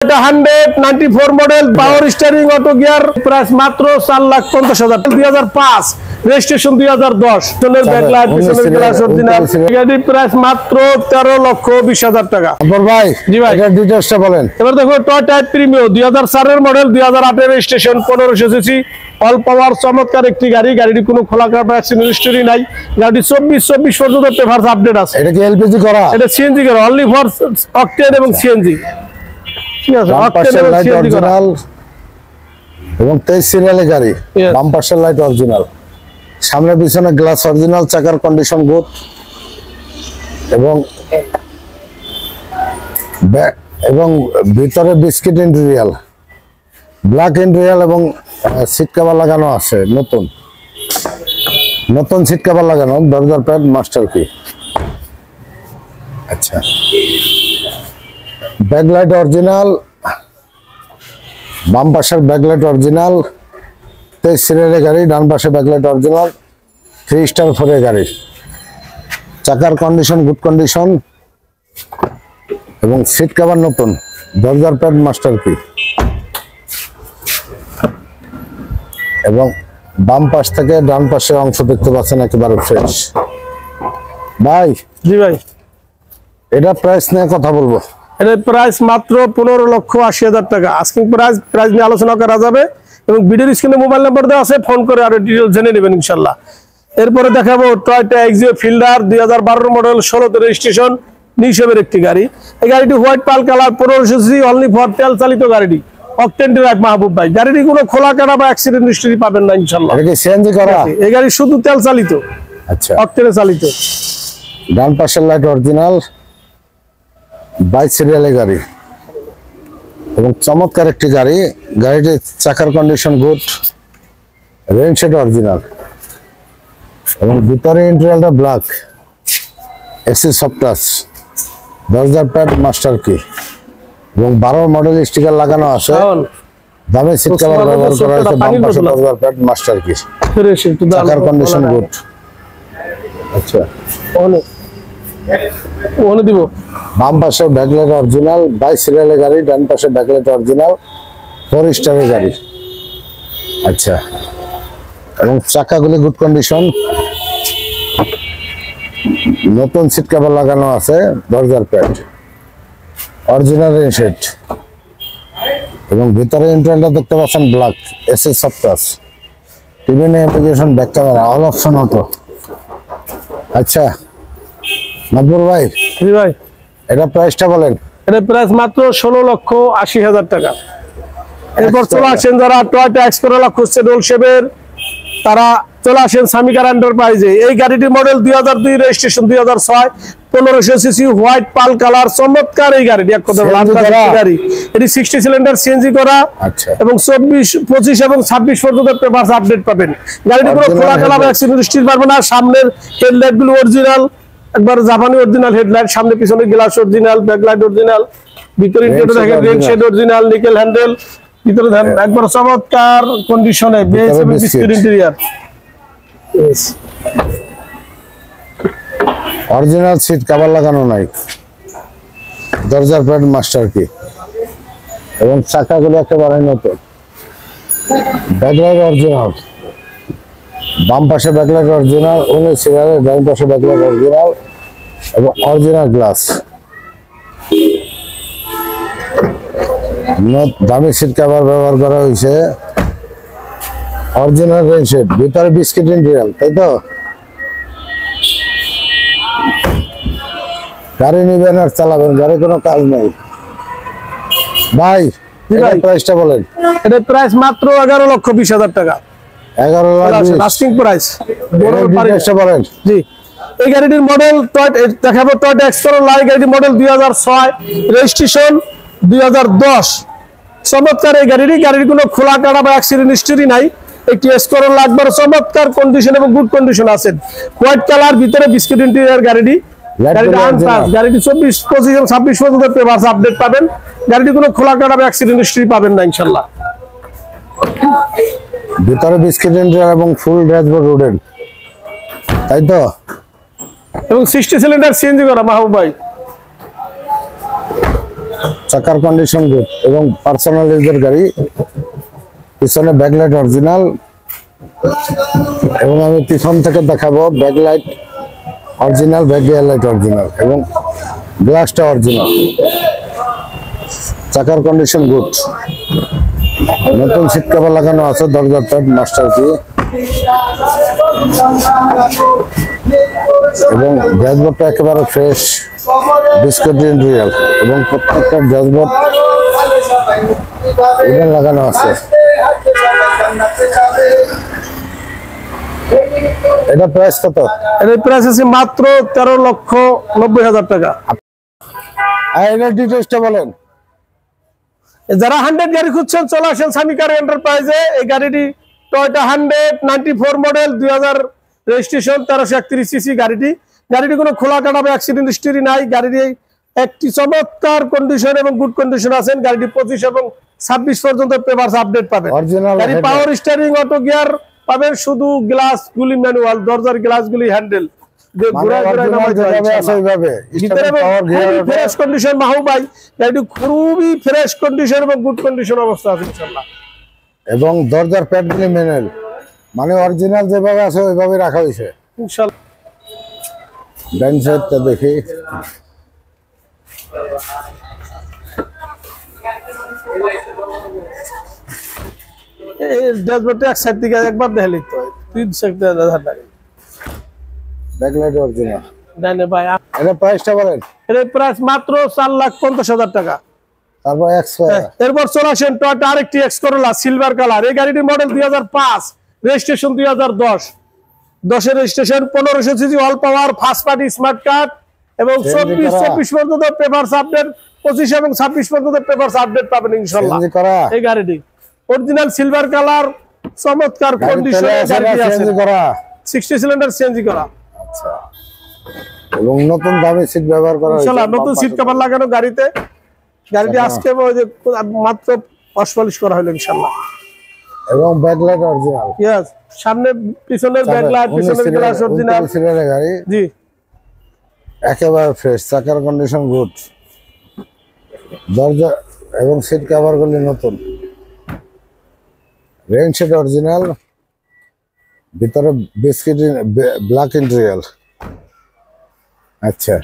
এটা 194 model power steering auto gear price মাত্র 4,50,000 2005 registration 2010 চলের ব্যাকলাইট পিছনের গ্লাস অরিজিনাল গাড়ি প্রাইস মাত্র 13,20,000 টাকা। আকবর ভাই জি ভাই এটা ডিটেইলসটা বলেন। এবার দেখো টয়োটা প্রিমিও 2004 এর মডেল 2008 এর রেজিস্ট্রেশন 1500 সিসি অল পাওয়ার চমৎকার একটি গাড়ি। গাড়িটি কোনো খোলা কাটা অ্যাক্সিডেন্ট হিস্টরি নাই। গাড়ি 24 পর্যন্ত পেপারস আপডেট আছে। এটা কি এলপিজি করা? এটা সিএনজি করা অনলি ফর অকটেন এবং সিএনজি। ঠিক আছে অকটেন এবং সিএনজি করা এবং 23 সিরিয়ালের গাড়ি বাম্পার লাইট অরিজিনাল সামনে পিছনে গ্লাস অরিজিনাল চাকার কন্ডিশন গুড এবং ভিতরে বিস্কিট ইন্টেরিয়াল ব্ল্যাক ইন্টেরিয়াল এবং সিট কভার লাগানো আছে নতুন সিট কভার লাগানো দরজার প্যাড মাস্টার কি। আচ্ছা ব্যাকলাইট অরিজিনাল বাম পাশের ব্যাকলাইট অরিজিনাল 23 সিরিয়ালের গাড়ি ডান পাশে ব্যাকলাইট অরিজিনাল 3 স্টার 4 এর গাড়ি চাকার কন্ডিশন গুড কন্ডিশন এবং সিট কভার নতুন দরজার প্যাড মাস্টার কি এবং বাম পাশ থেকে ডান পাশের অংশ দেখতে পাচ্ছেন একেবারে ফ্রেশ। ভাই জি ভাই এটা প্রাইস নিয়ে কথা বলবো। এর প্রাইস মাত্র 15,80,000 টাকা। আস্কিং প্রাইস নিয়ে আলোচনা করা যাবে এবং ভিডিওর স্ক্রিনে মোবাইল নাম্বার দেওয়া আছে, ফোন করে আরো ডিটেইলস জেনে নেবেন ইনশাআল্লাহ। এরপরে দেখাবো টয়োটা এক্সিও ফিল্ডার 2012 মডেল 16 তে রেজিস্ট্রেশন নিশবের একটি গাড়ি। এই গাড়িটি white Pal colour 1500 CC only for তেল চালিত গাড়িটি অকটেন ড্রাইভ মাহবুব ভাই। গাড়িটি কোনো খোলা কাটা বা অ্যাক্সিডেন্ট হিস্টরি পাবেন না ইনশাআল্লাহ। এটা কি সিএনজি করা? এই গাড়ি শুধু তেল চালিত। আচ্ছা অকটেনে চালিত। ডান পাশের লাইট অরিজিনাল 22 সিরিয়ালের গাড়ি এবং চমৎকার একটি গাড়ি। গাড়িটির চাকার condition good rain shade original এবং ভিতরে ইন্টেরিয়রটা ব্ল্যাক এসি সফট টাচ দরজার প্যাড মাস্টার কি এবং 12 মডেল স্টিকার লাগানো আছে। দামি সিট কভার ব্যবহার করা হয়েছে বাম পাশে দরজার প্যাড মাস্টার কি চাকার কন্ডিশন গুড। আচ্ছা ওনে দিব বাম পাশে ব্যাকলাইট অরিজিনাল 22 সিরিয়ালের গাড়ি ডান পাশে ব্যাকলাইট অরিজিনাল 4 স্টারের গাড়ি। আচ্ছা এবং চাকাগুলি গুড কন্ডিশন নতুন সিট কভার লাগানো আছে দরজার প্যাড অরিজিনাল রেনশেড এবং ভিতরে ইন্টেরিয়রটা দেখতে পাচ্ছেন black AC soft touch TV navigation back camera all option auto. আচ্ছা নবুর ভাই জি ভাই এটা প্রাইসটা বলেন। এর প্রাইস মাত্র 16,80,000 টাকা। এরপর চলে আসেন যারা টয়োটা এক্সপ্লোরার খুঁজছে ডোল শেপের তারা চলে আসেন সামিকার এন্টারপ্রাইজে। এই গাড়িটির মডেল 2002 রেজিস্ট্রেশন 2006 1500 সিসি হোয়াইট পাল কালার চমৎকার এই গাড়িটি এক কথা গাড়ি। এটি 60 সিলিন্ডার সিএনজি করা। আচ্ছা এবং 24 25 এবং 26 পর্যন্ত পেপারস আপডেট পাবেন। গাড়িটি কোনো খোলা কালার অ্যাক্সিডেন্ট হিস্টরি পারবে না। সামনের হেডলাইট গুলো অরিজিনাল একবার জাপানি অরিজিনাল হেডলাইট সামনে পিছনে গ্লাস অরিজিনাল ব্যাকলাইট অরিজিনাল ভিতরে ইন্টেরিয়র দেখেন rain shade original nickel handle ভিতরে দেখেন একবার চমৎকার কন্ডিশনে বেস এবং biscuit interior original seat cover লাগানো নাই দরজার প্যাড মাস্টার কি এবং চাকাগুলো একেবারে নতুন ব্যাকলাইট অরিজিনাল বাম পাশে ব্যাকলাইট অরিজিনাল 19 সিরিয়ালের ডান পাশে ব্যাকলাইট অরিজিনাল এবং অরিজিনাল গ্লাস দামি সিট কভার ব্যবহার করা হয়েছে অরিজিনাল রেন শেড ভিতরে বিস্কিট ইন্টেরিয়র তাই তো। গাড়ি নিবেন আর চালাবেন গাড়ি কোনো কাজ নেই। ভাই প্রাইসটা বলেন। এটার প্রাইস মাত্র 11,20,000 টাকা। 11,20,000 লাস্টিং প্রাইস বলেন। জি এই গাড়িটির মডেল দেখাবো টয়োটা এক্সপ্লোরার গাড়িটির মডেল 2006 রেজিস্ট্রেশন 2010 চমৎকার এই গাড়ির কোনো খোলা কাটা বা অ্যাক্সিডেন্ট হিস্টরি নাই। একটি এক্সপ্লোরার একবার চমৎকার কন্ডিশন এবং গুড কন্ডিশন আছে হোয়াইট কালার ভিতরে বিস্কিট ইন্টেরিয়র গাড়িটি 24 25 এবং 26 পর্যন্ত পেপারস আপডেট পাবেন। গাড়িটি কোনো খোলা কাটা বা অ্যাক্সিডেন্ট হিস্টরি পাবেন না ইনশাআল্লাহ। ভিতরে বিস্কিট ইন্টেরিয়র এবং ফুল ড্যাশবোর্ড রোডেড তাই তো এবং 60 সিলিন্ডার সিএনজি করা মাহবুব ভাই। চাকার কন্ডিশন গুড এবং পার্সোনাল ইউজের গাড়ি। পিছনে ব্যাকলাইট অরিজিনাল এবং আমি পিছন থেকে দেখাবো backlight original, back gear light original এবং গ্লাসটা অরিজিনাল। চাকার কন্ডিশন গুড, নতুন সিট কভার লাগানো আছে, দরজার টপ মাস্টার কি এবং ড্যাশবোর্ডটা একেবারে ফ্রেশ বিস্কুট রিয়াল এবং প্রত্যেকটা ড্যাশবোর্ড এটা লাগানো আছে। এটা প্রাইস কত? এর প্রাইস আছে মাত্র 13,90,000 টাকা। আর এটার ডিটেইলসটা বলেন। যারা 100 গাড়ি খুঁজছেন চলে আসেন স্বামী কার এন্টারপ্রাইজে। এই গাড়িটি টয়োটা 194 মডেল, 2000 রেজিস্ট্রেশন, 1331 সিসি গাড়িটি কোনো খোলা কাটা বা অ্যাক্সিডেন্ট হিস্টরি নাই। গাড়িটি একটি চমৎকার কন্ডিশন এবং গুড কন্ডিশন আছেন। গাড়িটি 25 এবং 26 পর্যন্ত পেপারস আপডেট পাবেন। গাড়ি পাওয়ার স্টিয়ারিং, অটো গিয়ার পাবেন, শুধু গ্লাস গুলি ম্যানুয়াল, দরজার গ্লাস গুলি হ্যান্ডেল ফ্রেশ কন্ডিশন। মাহবুব ভাই গাড়িটি খুবই ফ্রেশ কন্ডিশন এবং গুড কন্ডিশন অবস্থা আছে ইনশাআল্লাহ। এবং দরজার প্যাডগুলি ম্যানুয়াল, মানে অরিজিনাল যেভাবে আছে ওইভাবে রাখা হয়েছে ইনশাআল্লাহ। ডান সাইডটা দেখি। এই ড্যাশবোর্ডে এক সাইড থেকে একবার দেখালেই তো 3 সেকেন্ড দেখা লাগে। Backlight original. জানেন ভাই এর প্রাইসটা বলেন। এর প্রাইস মাত্র 4,50,000 টাকা। তারপর এরপর চলে আসেন টয়োটা আরেকটি এক্স করোলা সিলভার কালার। এই গাড়িটির মডেল 2005, রেজিস্ট্রেশন 2010। 10 এর রেজিস্ট্রেশন, 1500 সিসি, অল পাওয়ার, ফার্স্ট পার্টি স্মার্ট কার্ড এবং 24 পর্যন্ত পেপারস আপডেট, 25 এবং 26 পর্যন্ত পেপারস আপডেট পাবেন ইনশাআল্লাহ। এই গাড়িটি অরিজিনাল সিলভার কালার, চমৎকার কন্ডিশনে গাড়িটি আছে, 60 সিলিন্ডার সিএনজি করা। আচ্ছা, এবং নতুন দামি সিট ব্যবহার করা হয়েছে ইনশাআল্লাহ। নতুন সিট কভার লাগানো গাড়িতে। গাড়িটি আজকে ওই যে মাত্র ওয়াশ পলিশ করা হলো ইনশাআল্লাহ। এবং ব্যাকলাইট অরিজিনাল। यस, সামনে পিছনের ব্যাকলাইট, পিছনের গ্লাস অরিজিনাল গাড়ি। জি, একেবারে ফ্রেশ, চাকার কন্ডিশন গুড, দরজা এবং সিট কভার গুলি নতুন, রেইন শেড অরিজিনাল, ভিতরে বিস্কিট ব্ল্যাক ইন্টেরিয়র। আচ্ছা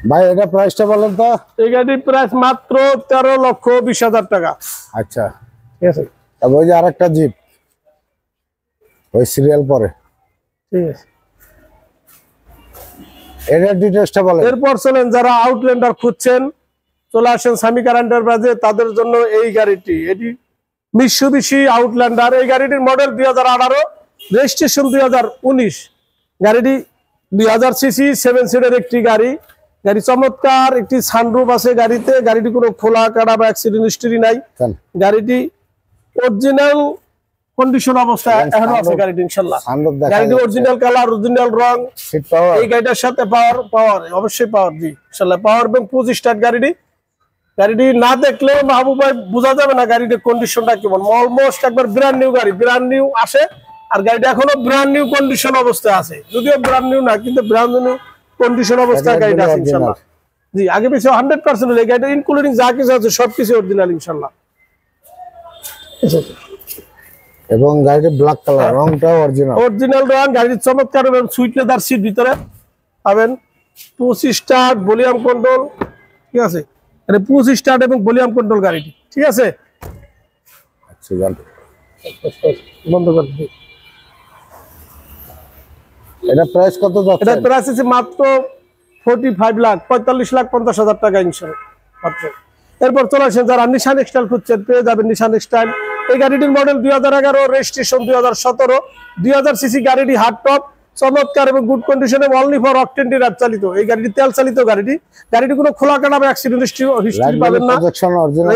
ভাই, এটা প্রাইসটা বলেন তো। এই গাড়ির প্রাইস মাত্র 13,20,000 টাকা। আচ্ছা ঠিক আছে, ওই যে আরেকটা জিপ ওই সিরিয়াল পরে, ঠিক আছে। এটার ডিটেইলসটা বলেন। এরপর চলেন যারা আউটল্যান্ডার খুঁজছেন চলে আসেন স্বামী কার এন্টারপ্রাইজে। তাদের জন্য এই গাড়িটি, এটি মিৎসুবিশি আউটল্যান্ডার। এই গাড়িটির মডেল 2018, রেজিস্ট্রেশন 2019। গাড়িটি 2000 সিসি, 7 সিটের একটি গাড়ি। গাড়ি চমৎকার, একটি সানরুফ আছে গাড়িতে। গাড়িটি কোনো খোলা কাটা বা অ্যাক্সিডেন্ট হিস্টরি নাই। গাড়িটি অরিজিনাল কন্ডিশন অবস্থায় এখনো আছে গাড়িটি ইনশাআল্লাহ। গাড়িটি অরিজিনাল কালার, অরিজিনাল রং। এই গাড়িটার সাথে পাওয়ার অবশ্যই পাওয়ার, জি ইনশাআল্লাহ পাওয়ার এবং 25 স্টার্ট গাড়িটি। গাড়িটি না দেখলে মাহবুব ভাই বোঝা যাবে না গাড়িটির কন্ডিশনটা কেমন। অলমোস্ট একবার ব্র্যান্ড নিউ গাড়ি, ব্র্যান্ড নিউ আসে। আর গাড়িটা এখনো ব্র্যান্ড নিউ কন্ডিশন অবস্থায় আছে, যদিও ব্র্যান্ড নিউ না কিন্তু ব্র্যান্ড নিউ কন্ডিশন অবস্থায় গাড়িটা আছে ইনশাআল্লাহ। জি, আগে পিছে 100% এই গাড়িটা ইনক্লুডিং যা কিছু আছে সবকিছু অরিজিনাল ইনশাআল্লাহ। এবং গাড়িটি ব্ল্যাক কালার, রংটাও অরিজিনাল রং। গাড়ির চমৎকার এবং সুইট লেদার সিট ভিতরে পাবেন। 25 স্টার্ট, ভলিউম কন্ট্রোল, ঠিক আছে। এটা 25 স্টার্ট এবং ভলিউম কন্ট্রোল গাড়িটি, ঠিক আছে। আচ্ছা, জান বন্ধ করে দিই। এটা প্রাইস কত যাচ্ছে? এটা প্রাইস আছে মাত্র 45,50,000 টাকা ইনশাআল্লাহ মাত্র। এরপর চলে আসেন যারা নিশান এক্সটাইল খুঁজছেন, পেয়ে যাবেন নিশান এক্সটাইল। এই গাড়িটির মডেল 2011, রেজিস্ট্রেশন 2017, 2000 সিসি গাড়িটি, হার্ড টপ, চমৎকার এবং গুড কন্ডিশনে, অনলি ফর অকটেন ডিরাইভ চালিত। এই গাড়িটি তেল চালিত গাড়িটি কোনো খোলা কাটা বা অ্যাক্সিডেন্ট হিস্টরি পাবেন না।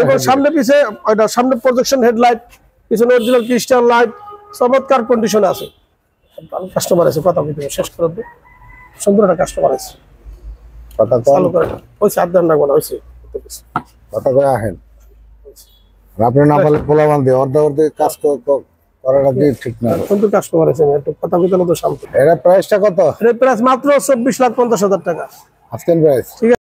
এবং সামনে পিছে ওইটা সামনে প্রজেকশন হেডলাইট, পিছনে অরিজিনাল ক্রিস্টাল লাইট, চমৎকার কন্ডিশনে আছে। কাস্টমার আছে, কথা বলতে শেষ করে দেব। সুন্দর একটা কাস্টমার আছে, কথা চালু করে ওই 7 দিন রাখবো না, হয়েছে কথা করে আহেন। আপনি না বলে পোলাবান দিয়ে অর্ধে কাজ করাটা দিয়ে ঠিক না। কিন্তু কাস্টমার আছে একটু কথা কইতে তো শান্ত। এর প্রাইসটা কত? এর প্রাইস মাত্র 24,50,000 টাকা আজকের প্রাইস। ঠিক আছে।